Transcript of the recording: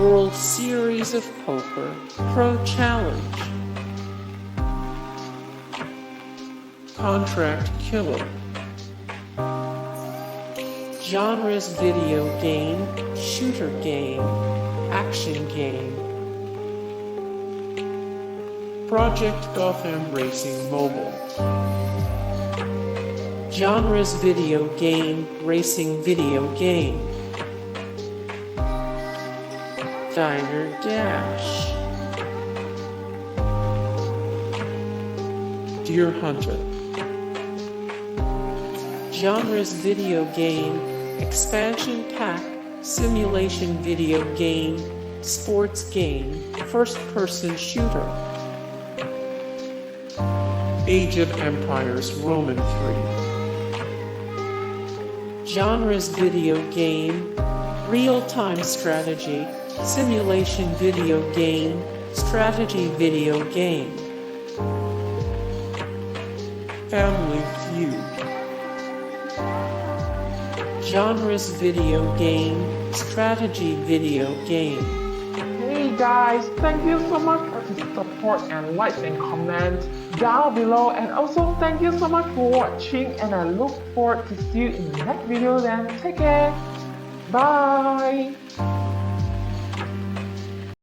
World Series of Poker Pro Challenge. Contract Killer. Genres: video game, shooter game, action game. Project Gotham Racing Mobile. Genres: video game, racing video game. Diner Dash. Deer Hunter. Genres: video game, expansion pack, simulation video game, sports game, first-person shooter. Age of Empires Roman III. Genres: video game, real-time strategy, simulation video game, strategy video game. Family Feud. Genres: video game, strategy video game. Hey guys, thank you so much for the support and likes and comments down below, and also thank you so much for watching, and I look forward to see you in the next video. Then take care, bye.